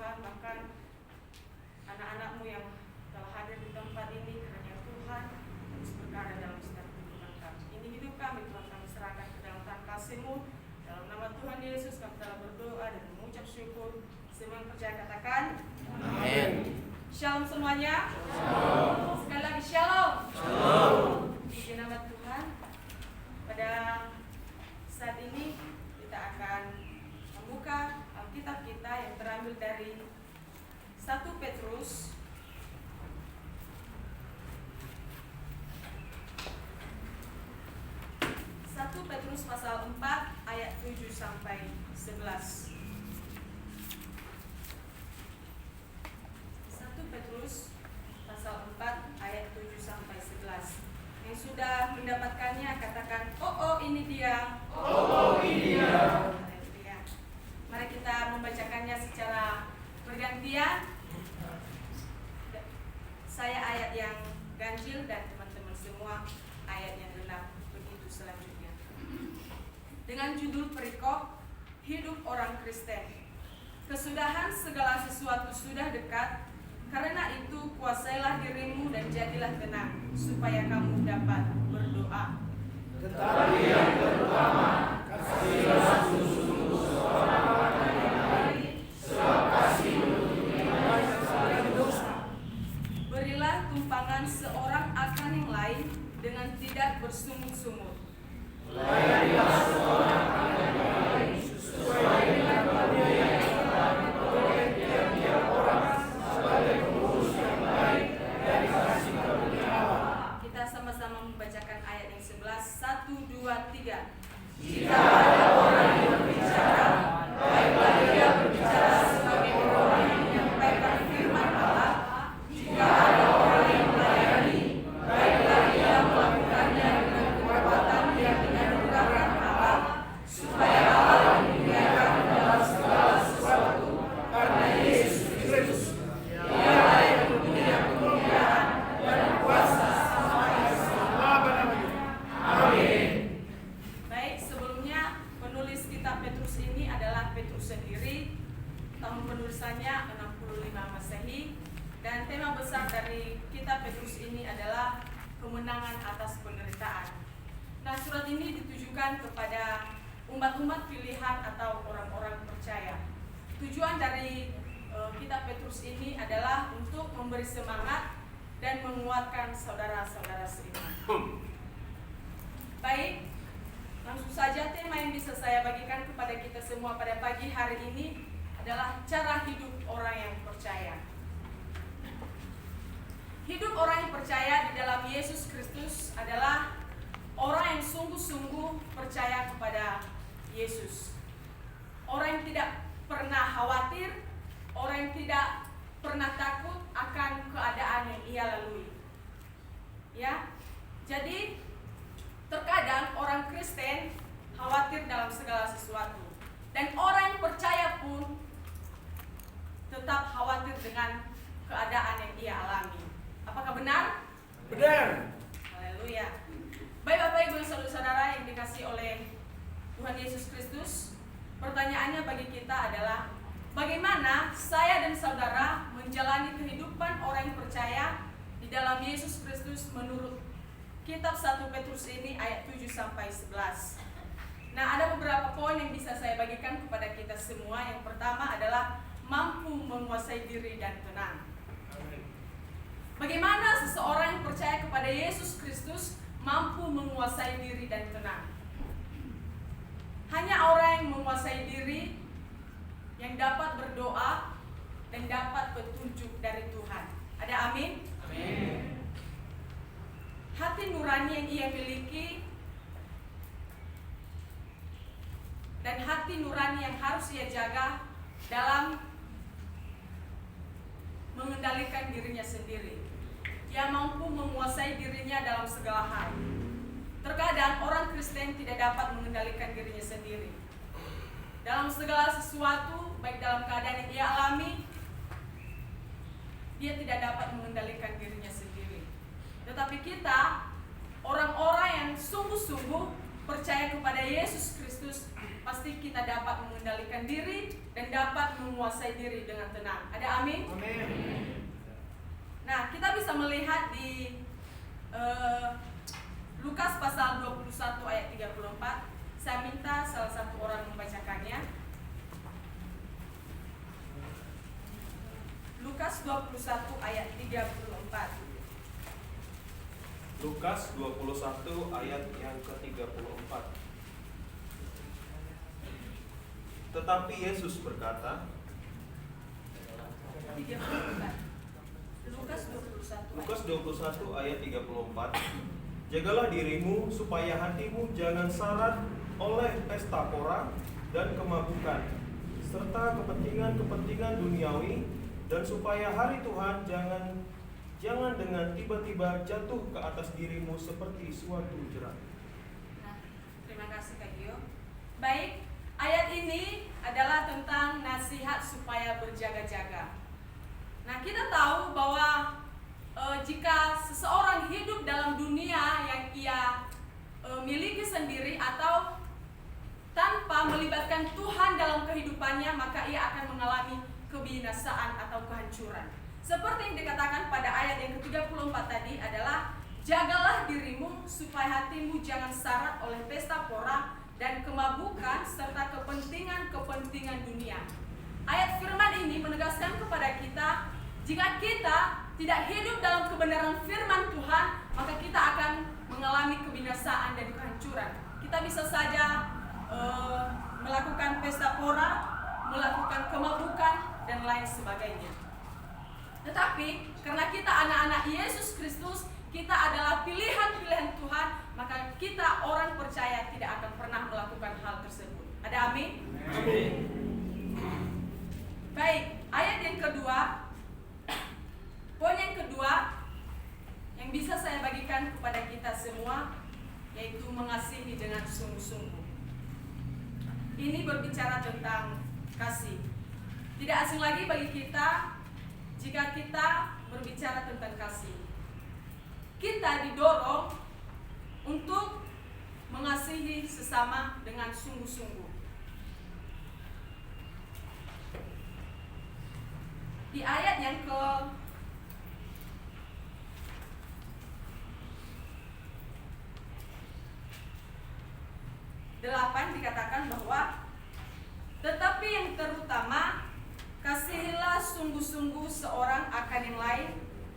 Tuhan, bahkan anak-anak-Mu yang telah hadir di tempat ini, kiranya Tuhan terus berkarya dalam setiap kehidupan kami. Ini hidup kami, Tuhan, kami serahkan ke dalam tangan kasih-Mu. Dalam nama Tuhan Yesus kami telah berdoa dan mengucap syukur. Semua yang percaya katakan Amin. Shalom semuanya. Shalom. Sekali lagi shalom. Shalom. Di nama Tuhan, pada saat ini kita akan membuka Alkitab kita yang terambil dari 1 Petrus pasal 4 ayat 7 sampai 11. 1 Petrus pasal 4 ayat 7 sampai 11. Yang sudah mendapatkannya katakan, oh ini dia. Oh ini dia. Haleluya. Mari kita membacakannya secara bergantian. Saya ayat yang ganjil dan teman-teman semua ayat yang genap. Begitu selanjutnya. Dengan judul perikop Hidup Orang Kristen. Kesudahan segala sesuatu sudah dekat. Karena itu kuasailah dirimu dan jadilah tenang, supaya kamu dapat berdoa. Tetapi yang terutama, kasihilah sungguh-sungguh seorang akan yang lain, sebab kasih menutupi banyak sekali dosa. Berilah tumpangan seorang akan yang lain dengan tidak bersungut-sungut. Layanilah seorang akan yang lain, sesuai dengan bagian yang telah diperoleh tiap-tiap orang sebagai pengurus yang baik dari kasih karunia Allah. Kita sama-sama membacakan ayat yang 11. 1, 2, 3. Jika ada orang yang berbicara, baiklah dia berbicara sebagai orang yang menyampaikan firman Allah. Jika ada orang yang melayani, baiklah dia melakukannya dengan kekuatan yang dianugerahkan Allah, supaya Allah dimuliakan dalam segala sesuatu karena Yesus Kristus. Dialah yang punya kemuliaan dan kuasa sampai selama-lamanya. Amin. Baik, sebelumnya penulis kitab Petrus ini adalah Petrus sendiri. Tahun penulisannya 65 Masehi. Dan tema besar dari kitab Petrus ini adalah kemenangan atas penderitaan. Nah, surat ini ditujukan kepada umat-umat pilihan atau orang-orang percaya. Tujuan dari kitab Petrus ini adalah untuk memberi semangat dan menguatkan saudara-saudara seiman. Baik, langsung saja tema yang bisa saya bagikan kepada kita semua pada pagi hari ini adalah cara hidup orang yang percaya. Hidup orang yang percaya di dalam Yesus Kristus adalah orang yang sungguh-sungguh percaya kepada Yesus. Orang yang tidak pernah khawatir, orang yang tidak pernah takut akan keadaan yang ia lalui. Ya, jadi terkadang orang Kristen khawatir dalam segala sesuatu, dan orang yang percaya pun tetap khawatir dengan keadaan yang ia alami. Apakah benar? Benar. Haleluya. Baik Bapak Ibu dan saudara-saudara yang dikasihi oleh Tuhan Yesus Kristus, pertanyaannya bagi kita adalah bagaimana saya dan saudara menjalani kehidupan orang yang percaya di dalam Yesus Kristus menurut kitab 1 Petrus ini ayat 7 sampai 11. Nah, ada beberapa poin yang bisa saya bagikan kepada kita semua. Yang pertama adalah mampu menguasai diri dan tenang. Bagaimana seseorang yang percaya kepada Yesus Kristus mampu menguasai diri dan tenang? Hanya orang yang menguasai diri yang dapat berdoa dan dapat petunjuk dari Tuhan. Ada amin? Amin. Hati nurani yang ia miliki dan hati nurani yang harus ia jaga dalam mengendalikan dirinya sendiri. Ia mampu menguasai dirinya dalam segala hal. Terkadang orang Kristen tidak dapat mengendalikan dirinya sendiri. Dalam segala sesuatu, baik dalam keadaan yang ia alami, dia tidak dapat mengendalikan dirinya sendiri. Tetapi kita, orang-orang yang sungguh-sungguh percaya kepada Yesus Kristus, pasti kita dapat mengendalikan diri dan dapat menguasai diri dengan tenang. Ada amin? Nah, kita bisa melihat di Lukas pasal 21 ayat 34. Saya minta salah satu orang membacakannya. Lukas 21 ayat 34. Lukas 21 ayat yang ke-34. Tetapi Yesus berkata, 34. Lukas 21 ayat 34, jagalah dirimu supaya hatimu jangan syarat oleh pesta pora dan kemabukan, serta kepentingan-kepentingan duniawi, dan supaya hari Tuhan jangan dengan tiba-tiba jatuh ke atas dirimu seperti suatu jerat. Nah, terima kasih Kak Gio. Baik, ayat ini adalah tentang nasihat supaya berjaga-jaga. Nah, kita tahu bahwa jika seseorang hidup dalam dunia yang ia miliki sendiri atau tanpa melibatkan Tuhan dalam kehidupannya, maka ia akan mengalami kebinasaan atau kehancuran. Seperti yang dikatakan pada ayat yang ke-34 tadi adalah, jagalah dirimu supaya hatimu jangan syarat oleh pesta pora dan kemabukan serta kepentingan-kepentingan dunia. Ayat firman ini menegaskan kepada kita, jika kita tidak hidup dalam kebenaran firman Tuhan, maka kita akan mengalami kebinasaan dan kehancuran. Kita bisa saja melakukan pesta pora, melakukan kemabukan, dan lain sebagainya. Tetapi karena kita anak-anak Yesus Kristus, kita adalah pilihan-pilihan Tuhan, maka kita orang percaya tidak akan pernah melakukan hal tersebut. Ada amin? Amin. Baik, ayat yang kedua, poin yang kedua yang bisa saya bagikan kepada kita semua, yaitu mengasihi dengan sungguh-sungguh. Ini berbicara tentang kasih. Tidak asing lagi bagi kita jika kita berbicara tentang kasih. Kita didorong untuk mengasihi sesama dengan sungguh-sungguh. Di ayat yang ke-8 dikatakan bahwa, tetapi yang terutama, kasihilah sungguh-sungguh seorang akan yang lain,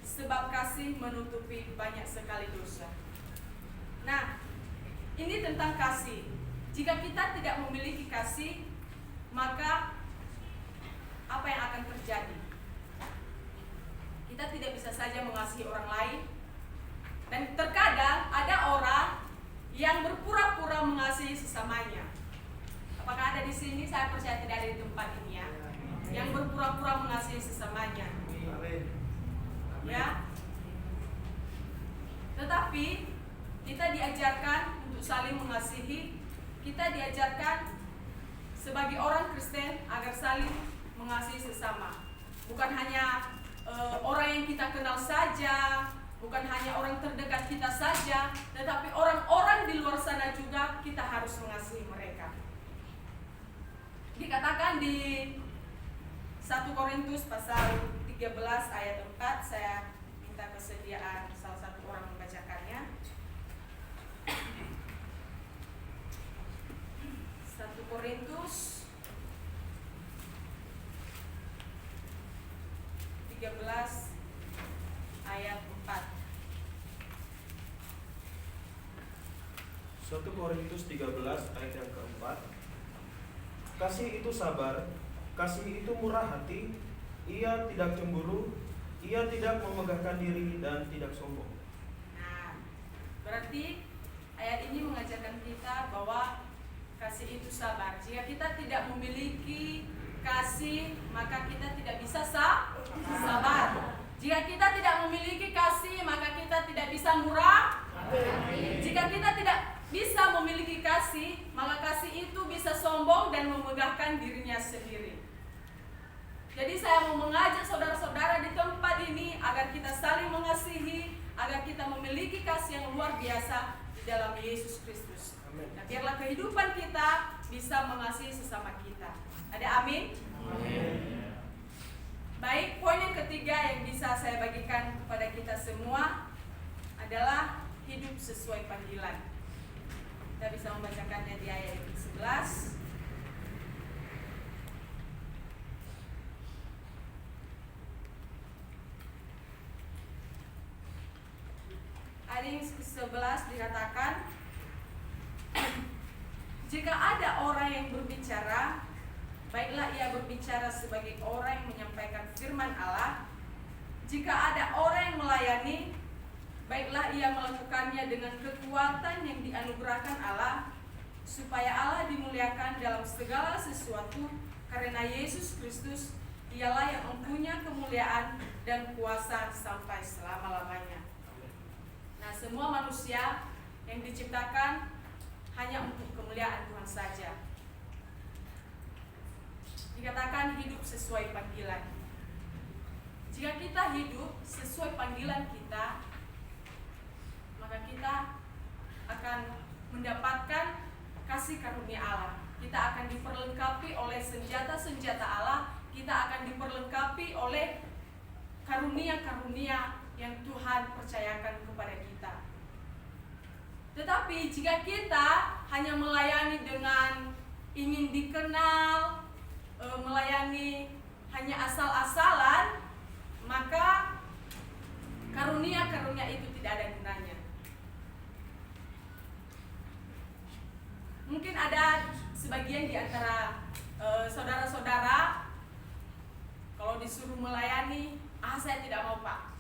sebab kasih menutupi banyak sekali dosa. Nah, ini tentang kasih. Jika kita tidak memiliki kasih, maka apa yang akan terjadi? Kita tidak bisa saja mengasihi orang lain. Dan terkadang ada orang yang berpura-pura mengasihi sesamanya. Apakah ada di sini? Saya percaya tidak ada di tempat ini ya. Yang berpura-pura mengasihi sesamanya. Ya. Tetapi kita diajarkan untuk saling mengasihi. Kita diajarkan sebagai orang Kristen agar saling mengasihi sesama. Bukan hanya orang yang kita kenal saja, bukan hanya orang terdekat kita saja, tetapi orang-orang di luar sana juga kita harus mengasihi mereka. Dikatakan di 1 Korintus pasal 13 ayat 4, saya minta kesediaan salah satu orang membacakannya. 1 Korintus 13 ayat 4. 1 Korintus 13 ayat yang keempat. Kasih itu sabar, kasih itu murah hati, ia tidak cemburu, ia tidak memegahkan diri dan tidak sombong. Nah, berarti ayat ini mengajarkan kita bahwa kasih itu sabar. Jika kita tidak memiliki kasih, maka kita tidak bisa sabar. Jika kita tidak memiliki kasih, maka kita tidak bisa murah. Jika kita tidak bisa memiliki kasih, maka kasih itu bisa sombong dan memegahkan dirinya sendiri. Jadi saya mau mengajak saudara-saudara di tempat ini agar kita saling mengasihi, agar kita memiliki kasih yang luar biasa di dalam Yesus Kristus. Nah, biarlah kehidupan kita bisa mengasihi sesama kita. Ada amin? Baik, poin yang ketiga yang bisa saya bagikan kepada kita semua adalah hidup sesuai panggilan. Kita bisa membacakannya di ayat 11. Ayat 11 dikatakan, jika ada orang yang berbicara, baiklah ia berbicara sebagai orang yang menyampaikan firman Allah. Jika ada orang yang melayani, baiklah ia melakukannya dengan kekuatan yang dianugerahkan Allah, supaya Allah dimuliakan dalam segala sesuatu, karena Yesus Kristus ialah yang mempunyai kemuliaan dan kuasa sampai selama-lamanya. Nah, semua manusia yang diciptakan hanya untuk kemuliaan Tuhan saja. Dikatakan hidup sesuai panggilan. Jika kita hidup sesuai panggilan kita, maka kita akan mendapatkan kasih karunia Allah. Kita akan diperlengkapi oleh senjata-senjata Allah. Kita akan diperlengkapi oleh karunia-karunia yang Tuhan percayakan kepada kita. Tetapi jika kita hanya melayani dengan ingin dikenal, melayani hanya asal-asalan, maka karunia-karunia itu tidak ada gunanya. Mungkin ada sebagian di antara saudara-saudara, kalau disuruh melayani, saya tidak mau Pak.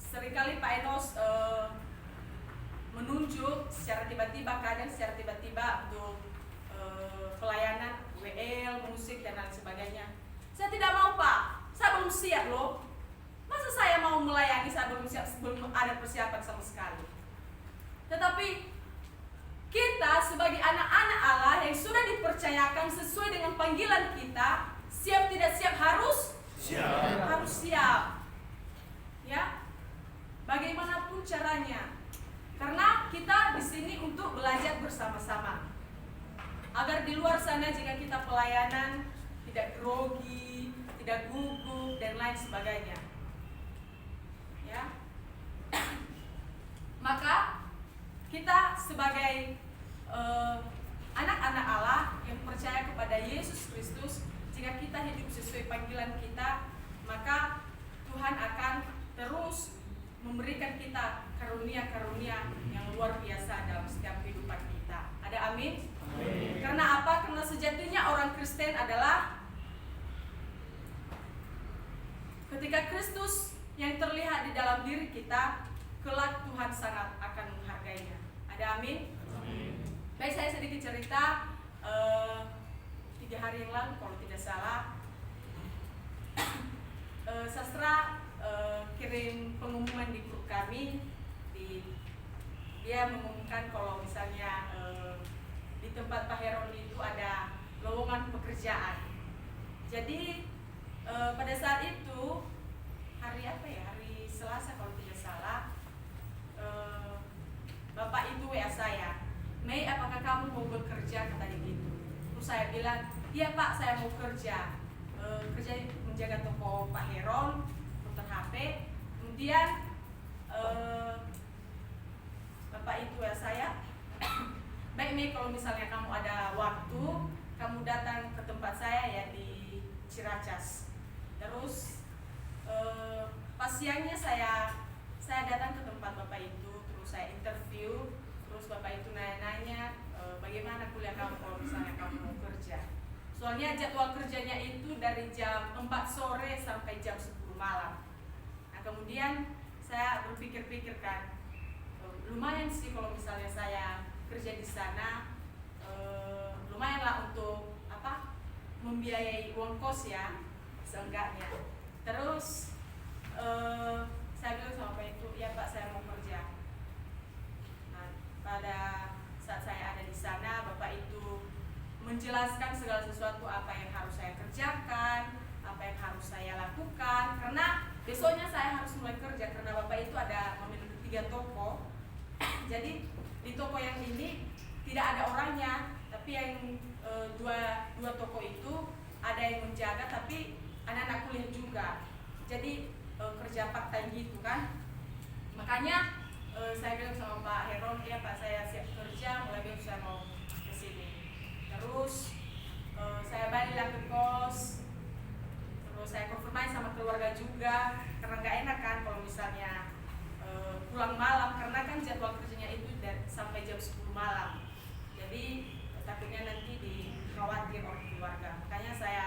Seringkali Pak Enos menunjuk secara tiba-tiba, kadang secara tiba-tiba untuk pelayanan WL, musik dan lain sebagainya. Saya tidak mau Pak, saya belum siap loh. Masa saya mau melayani, saya belum siap, belum ada persiapan sama sekali. Tetapi kita sebagai anak-anak Allah yang sudah dipercayakan sesuai dengan panggilan kita, siap tidak siap harus siap. Harus siap. Ya. Bagaimanapun caranya. Karena kita di sini untuk belajar bersama-sama. Agar di luar sana jika kita pelayanan tidak grogi, tidak gugup dan lain sebagainya. Ya. Maka kita sebagai anak-anak Allah yang percaya kepada Yesus Kristus, jika kita hidup sesuai panggilan kita, maka Tuhan akan terus memberikan kita karunia-karunia yang luar biasa dalam setiap kehidupan kita. Ada amin? Amin. Karena apa? Karena sejatinya orang Kristen adalah ketika Kristus yang terlihat di dalam diri kita, kelak Tuhan sangat akan menghargainya. Ada amin? Amin. Baik, saya sedikit cerita. 3 hari yang lalu kalau tidak salah, Sastra kirim pengumuman di grup kami. Dia mengumumkan kalau misalnya di tempat Pak Heron itu ada lowongan pekerjaan. Jadi pada saat itu hari apa ya? Hari Selasa kalau tidak salah, Bapak itu WA saya, Mei, apakah kamu mau bekerja? Katanya gitu. Terus saya bilang, iya Pak, saya mau kerja. Kerja menjaga toko Pak Heron, komputer HP. Kemudian Bapak itu WA saya, baik Mei, kalau misalnya kamu ada waktu, kamu datang ke tempat saya ya di Ciracas. Terus pas siangnya saya datang ke tempat Bapak itu, terus saya interview, terus Bapak itu nanya-nanya bagaimana kuliah kamu kalau misalnya kamu mau kerja. Soalnya jadwal kerjanya itu dari jam 4 sore sampai jam 10 malam. Nah kemudian saya berpikir-pikir kan, lumayan sih kalau misalnya saya kerja di sana, lumayanlah untuk membiayai uang kos ya, seenggaknya. Terus saya bilang sama Pak itu, ya Pak saya mau kerja. Nah pada saat saya ada di sana, Bapak itu menjelaskan segala sesuatu apa yang harus saya kerjakan, apa yang harus saya lakukan. Karena besoknya saya harus mulai kerja, karena Bapak itu ada memiliki 3 toko. Jadi di toko yang ini tidak ada orangnya, tapi yang dua toko itu ada yang menjaga, tapi anak-anak kuliah juga. Jadi kerja part time gitu kan. Makanya saya bilang sama Pak Heron, ya Pak, saya siap kerja, mulai besok saya mau ke sini. Terus saya baliklah ke kos. Terus saya konfirmasi sama keluarga juga, karena nggak enak kan kalau misalnya pulang malam, karena kan jadwal kerjanya itu sampai jam 10 malam. Jadi takutnya nanti dikhawatir oleh keluarga. Makanya saya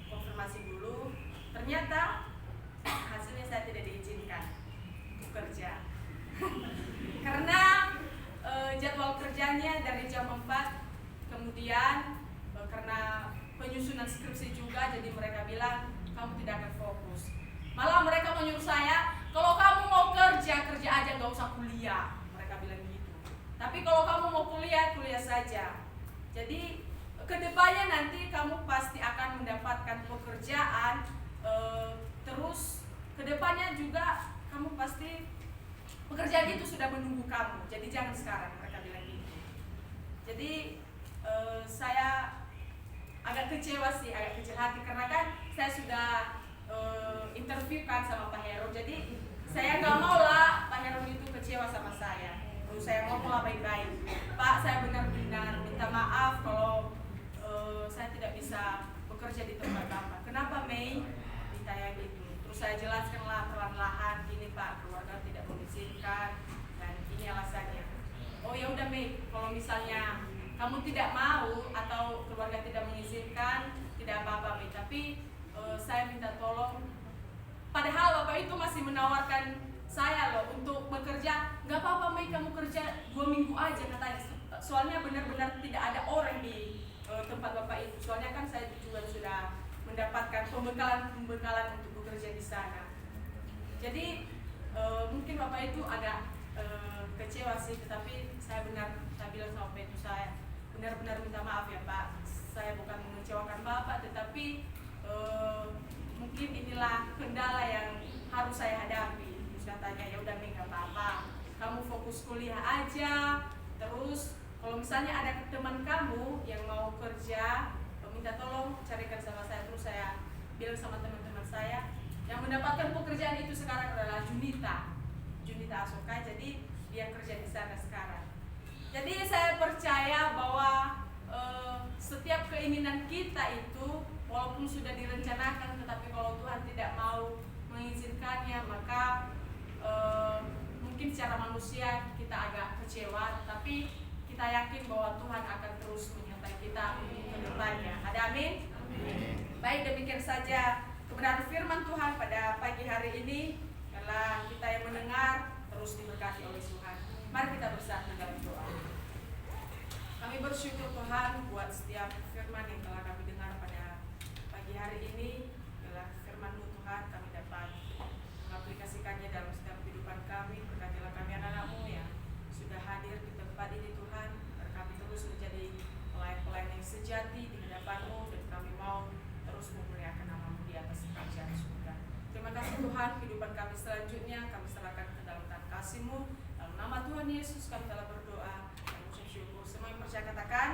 konfirmasi dulu. Ternyata hasilnya saya tidak diizinkan untuk kerja. Karena jadwal kerjanya dari jam 4, kemudian karena penyusunan skripsi juga, jadi mereka bilang kamu tidak akan fokus. Malah mereka menyuruh saya, kalau kamu mau kerja aja, nggak usah kuliah. Mereka bilang gitu. Tapi kalau kamu mau kuliah saja. Jadi kedepannya nanti kamu pasti akan mendapatkan pekerjaan. Terus kedepannya juga kamu pasti pekerjaan itu sudah menunggu kamu. Jadi jangan sekarang, mereka bilang gitu. Jadi saya agak kecewa sih, agak kecil hati, karena kan saya sudah interview kan sama Pak Heron. Jadi saya nggak mau lah Pak Heron itu kecewa sama saya. Terus saya ngomong lah baik-baik, Pak, saya benar-benar minta maaf kalau saya tidak bisa bekerja di tempat Bapak. Kenapa, Mei? Ditanya gitu. Terus saya jelaskanlah perlahan-lahan, gini Pak, keluarga tidak mengizinkan dan ini alasannya. Oh ya udah Mei, kalau misalnya kamu tidak mau atau keluarga tidak mengizinkan, tidak apa-apa Mei, tapi saya minta tolong. Padahal Bapak itu masih menawarkan saya loh untuk bekerja. Nggak apa-apa Mei, kamu kerja 2 minggu aja katanya. Soalnya benar-benar tidak ada orang di tempat Bapak itu. Soalnya kan saya juga sudah mendapatkan pembekalan untuk bekerja di sana. Jadi mungkin Bapak itu agak kecewa sih, tetapi saya bilang sama Bapak itu, saya benar-benar minta maaf ya Pak. Saya bukan mengecewakan Bapak, tetapi mungkin inilah kendala yang harus saya hadapi. Terus katanya, ya udah Mei, nggak apa-apa, kamu fokus kuliah aja. Terus kalau misalnya ada teman kamu yang mau kerja, minta tolong carikan sama saya. Terus saya bilang sama teman-teman saya yang mendapatkan pekerjaan itu sekarang adalah Junita Asoka. Jadi dia kerja di sana sekarang. Jadi saya percaya bahwa setiap keinginan kita itu walaupun sudah direncanakan, tetapi kalau Tuhan tidak mau mengizinkannya, maka mungkin secara manusia kita agak kecewa, tapi kita yakin bahwa Tuhan akan terus menyertai kita ke depannya. Ada amin? Baik, demikian saja kebenaran firman Tuhan pada pagi hari ini. Karena kita yang mendengar terus diberkati oleh Tuhan. Mari kita bersatu dalam doa. Kami bersyukur Tuhan buat setiap firman yang telah kami dengar pada pagi hari ini. Biarlah firman-Mu Tuhan kami dapat mengaplikasikannya dalam setiap kehidupan kami. Berkatilah kami anak-anak-Mu yang sudah hadir di tempat ini Tuhan. Agar kami terus menjadi pelayan-pelayan yang sejati di hadapan-Mu, dan kami mau terus memuliakan nama-Mu di atas kerajaan surga. Terima kasih Tuhan, kehidupan kami selanjutnya kami serahkan ke dalam tangan kasih-Mu. Dalam nama Tuhan Yesus kami telah berdoa dan mengucap syukur. Semua yang percaya katakan